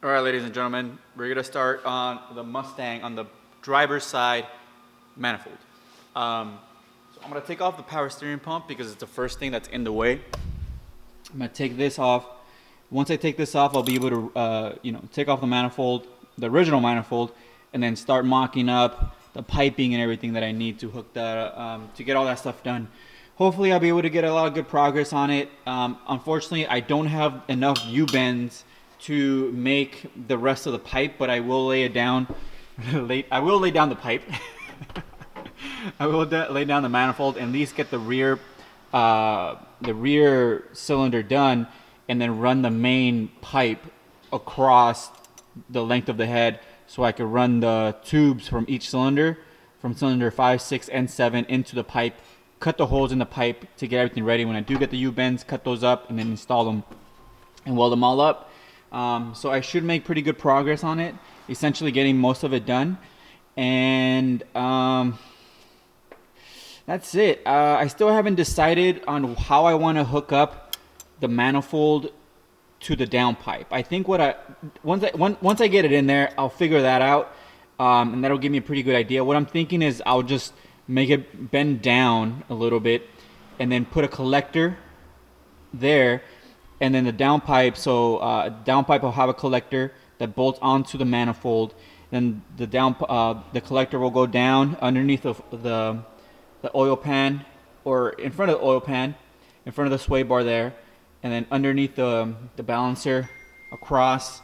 All right, ladies and gentlemen, we're gonna start on the Mustang on the driver's side manifold. So I'm gonna take off the power steering pump because it's the first thing that's in the way. I'm gonna take this off. Once I take this off, I'll be able to, take off the manifold, the original manifold, and then start mocking up the piping and everything that I need to hook that, to get all that stuff done. Hopefully, I'll be able to get a lot of good progress on it. Unfortunately, I don't have enough U-bends to make the rest of the pipe, but I will lay it down. I will lay down the pipe. I will lay down the manifold and at least get the rear cylinder done, and then run the main pipe across the length of the head, so I can run the tubes from each cylinder, from cylinder 5, 6, and 7 into the pipe, cut the holes in the pipe to get everything ready. When I do get the U-bends, cut those up, and then install them and weld them all up. So I should make pretty good progress on it, essentially getting most of it done. And that's it. I still haven't decided on how I want to hook up the manifold to the downpipe. I think once I get it in there, I'll figure that out, and that'll give me a pretty good idea. What I'm thinking is I'll just make it bend down a little bit, and then put a collector there, and then the downpipe. So downpipe will have a collector that bolts onto the manifold. Then the collector will go down underneath the oil pan, or in front of the oil pan, in front of the sway bar there, and then underneath the balancer, across,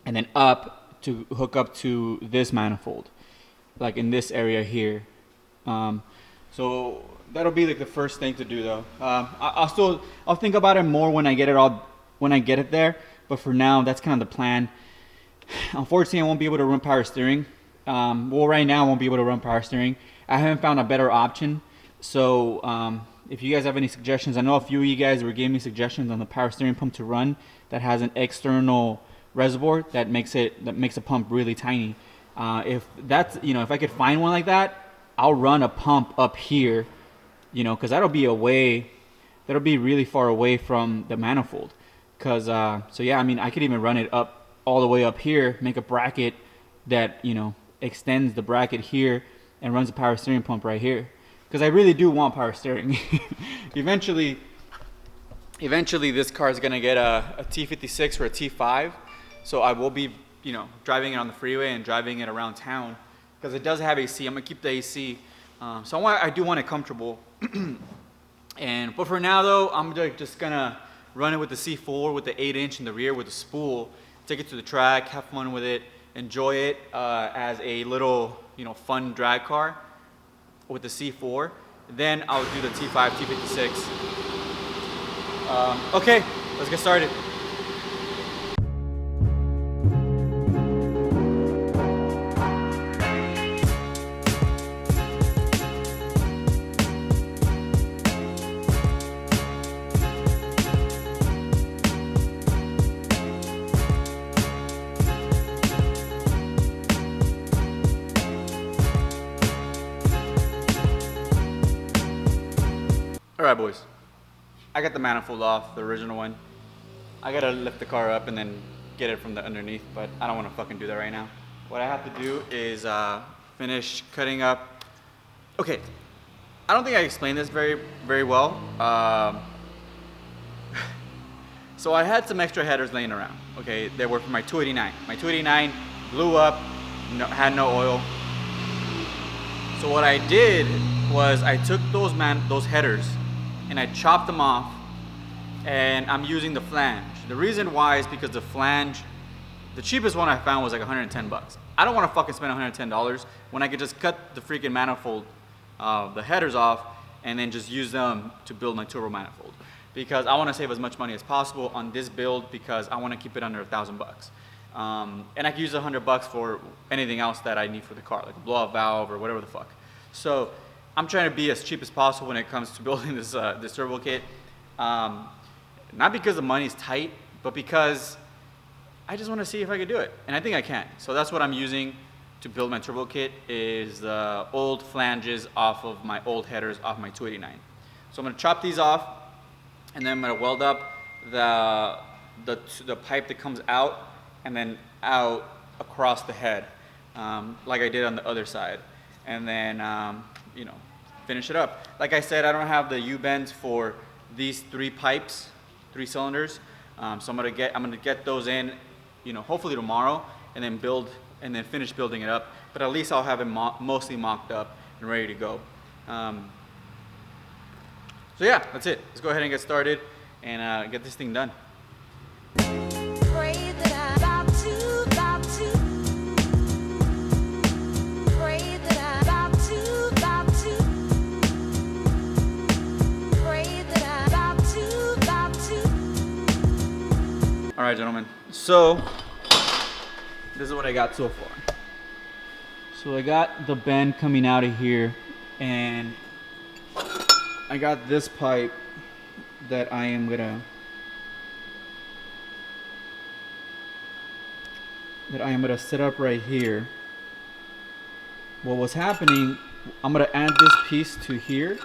and then up to hook up to this manifold, like in this area here. So that'll be like the first thing to do, though. I'll think about it more when I get it there. But for now, that's kind of the plan. Unfortunately, I won't be able to run power steering. Right now, I won't be able to run power steering. I haven't found a better option. So if you guys have any suggestions, I know a few of you guys were giving me suggestions on the power steering pump to run that has an external reservoir that makes a pump really tiny. If I could find one like that, I'll run a pump up here, because that'll be really far away from the manifold. I could even run it up all the way up here, make a bracket that extends the bracket here and runs a power steering pump right here, because I really do want power steering. Eventually this car is gonna get a T56 or a T5, so I will be driving it on the freeway and driving it around town, because it does have AC. I'm gonna keep the AC, so I do want it comfortable. But for now, though, I'm just gonna run it with the C4 with the 8-inch in the rear with the spool, take it to the track, have fun with it, enjoy it as a little fun drag car with the C4. Then I'll do the T5, T56. Okay, let's get started. Alright, boys, I got the manifold off, the original one. I gotta lift the car up and then get it from the underneath, but I don't want to fucking do that right now. What I have to do is finish cutting up. Okay, I don't think I explained this very, very well. So I had some extra headers laying around. Okay, they were for my 289. My 289 blew up, had no oil. So what I did was I took those headers and I chopped them off, and I'm using the flange. The reason why is because the flange, the cheapest one I found was like 110 bucks. I don't want to fucking spend $110 when I could just cut the freaking manifold, the headers off, and then just use them to build my turbo manifold. Because I want to save as much money as possible on this build, because I want to keep it under $1,000 bucks. And I can use $100 bucks for anything else that I need for the car, like a blow-off valve or whatever the fuck. So I'm trying to be as cheap as possible when it comes to building this turbo kit. Not because the money's tight, but because I just want to see if I could do it, and I think I can. So that's what I'm using to build my turbo kit, is the old flanges off of my old headers off my 289. So I'm going to chop these off, and then I'm going to weld up the pipe that comes out and then out across the head, like I did on the other side, and then you know, finish it up. Like I said, I don't have the U-bends for these 3 pipes, 3 cylinders, so I'm gonna get those in, you know, hopefully tomorrow, and then finish building it up. But at least I'll have it mostly mocked up and ready to go. So yeah, that's it. Let's go ahead and get started and get this thing done. All right, gentlemen. So this is what I got so far. So I got the bend coming out of here, and I got this pipe that I am gonna set up right here. What was happening, I'm gonna add this piece to here,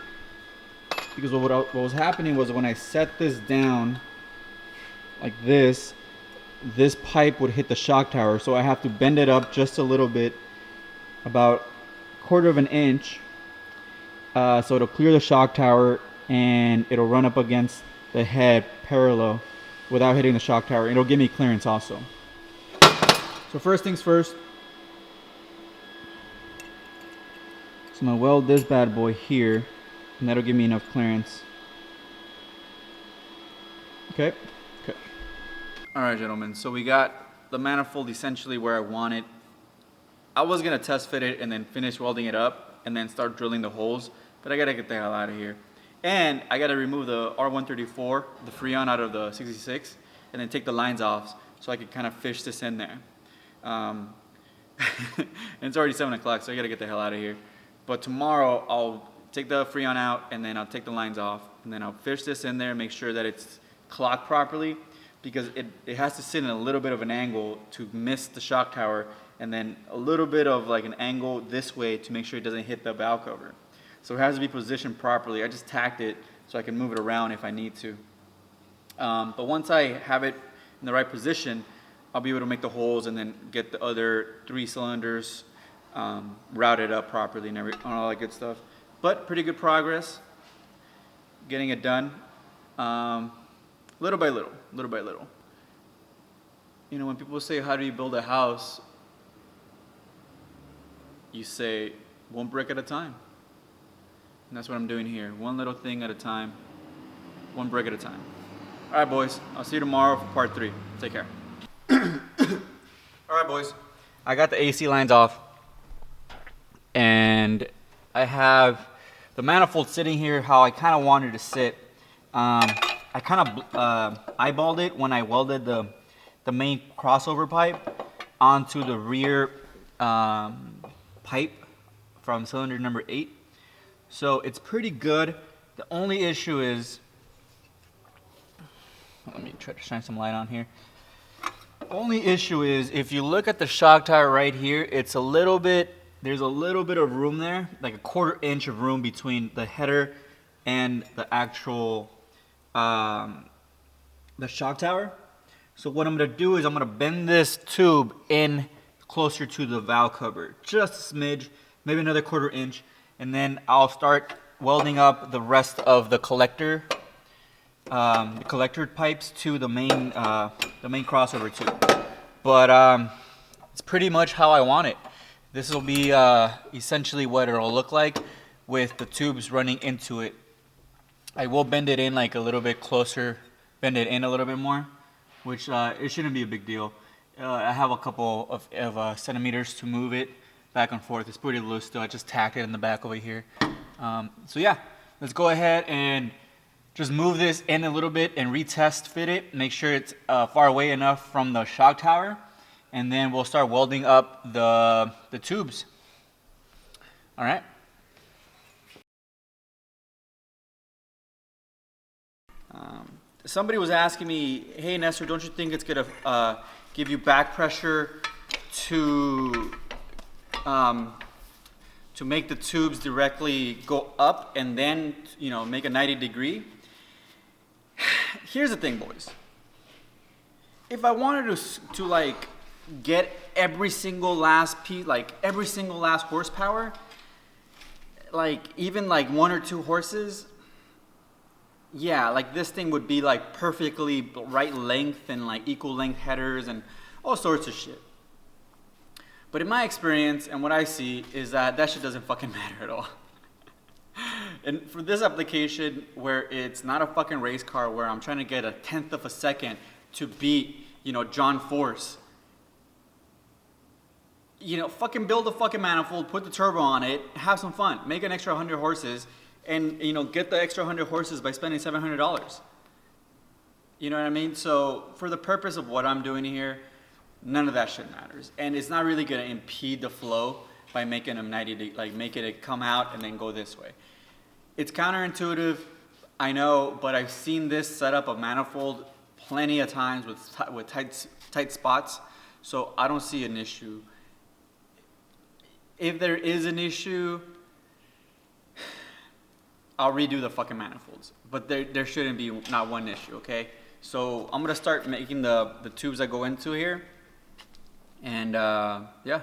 because what was happening was when I set this down like this pipe would hit the shock tower, so I have to bend it up just a little bit, about 1/4 of an inch, so it'll clear the shock tower and it'll run up against the head parallel without hitting the shock tower. It'll give me clearance also. So first things first, so I'm gonna weld this bad boy here, and that'll give me enough clearance. Okay. All right, gentlemen, so we got the manifold essentially where I want it. I was gonna test fit it and then finish welding it up and then start drilling the holes, but I gotta get the hell out of here. And I gotta remove the R134, the Freon, out of the 66, and then take the lines off so I can kind of fish this in there. And it's already 7 o'clock, so I gotta get the hell out of here. But tomorrow I'll take the Freon out and then I'll take the lines off, and then I'll fish this in there, make sure that it's clocked properly, because it has to sit in a little bit of an angle to miss the shock tower, and then a little bit of like an angle this way to make sure it doesn't hit the valve cover. So it has to be positioned properly. I just tacked it so I can move it around if I need to. But once I have it in the right position, I'll be able to make the holes and then get the other 3 cylinders routed up properly and all that good stuff. But pretty good progress, getting it done. Little by little. You know, when people say, how do you build a house? You say, 1 brick at a time. And that's what I'm doing here. 1 little thing at a time, 1 brick at a time. All right, boys. I'll see you tomorrow for part 3. Take care. All right, boys. I got the AC lines off. And I have the manifold sitting here how I kind of wanted to sit. I kind of eyeballed it when I welded the main crossover pipe onto the rear pipe from cylinder number 8. So it's pretty good. The only issue is, let me try to shine some light on here. Only issue is if you look at the shock tower right here, it's a little bit, there's a little bit of room there, like a 1/4 inch of room between the header and the actual the shock tower. So what I'm gonna do is I'm gonna bend this tube in closer to the valve cover, just a smidge, maybe another 1/4 inch, and then I'll start welding up the rest of the collector pipes to the main crossover tube. But it's pretty much how I want it. This will be essentially what it'll look like with the tubes running into it. I will bend it in like a little bit closer, bend it in a little bit more, which it shouldn't be a big deal. I have a couple of centimeters to move it back and forth. It's pretty loose still. I just tacked it in the back over here. So yeah, let's go ahead and just move this in a little bit and retest fit it. Make sure it's far away enough from the shock tower, and then we'll start welding up the tubes. All right. Somebody was asking me, hey Nestor, don't you think it's gonna give you back pressure to make the tubes directly go up and then, you know, make a 90 degree? Here's the thing, boys. if I wanted to like get every single last piece, like every single last horsepower, like even like 1 or 2 horses, yeah, like this thing would be like perfectly right length and like equal length headers and all sorts of shit. But in my experience and what I see is that that shit doesn't fucking matter at all. And for this application where it's not a fucking race car where I'm trying to get a 1/10 of a second to beat, you know, John Force, you know, fucking build a fucking manifold, put the turbo on it, have some fun, make an extra 100 horses, and, you know, get the extra 100 horses by spending $700. You know what I mean? So for the purpose of what I'm doing here, none of that shit matters. And it's not really going to impede the flow by making them 90, like making it come out and then go this way. It's counterintuitive, I know, but I've seen this setup of manifold plenty of times with tight spots, so I don't see an issue. If there is an issue, I'll redo the fucking manifolds. But there shouldn't be not one issue, okay? So I'm gonna start making the tubes that go into here. And yeah.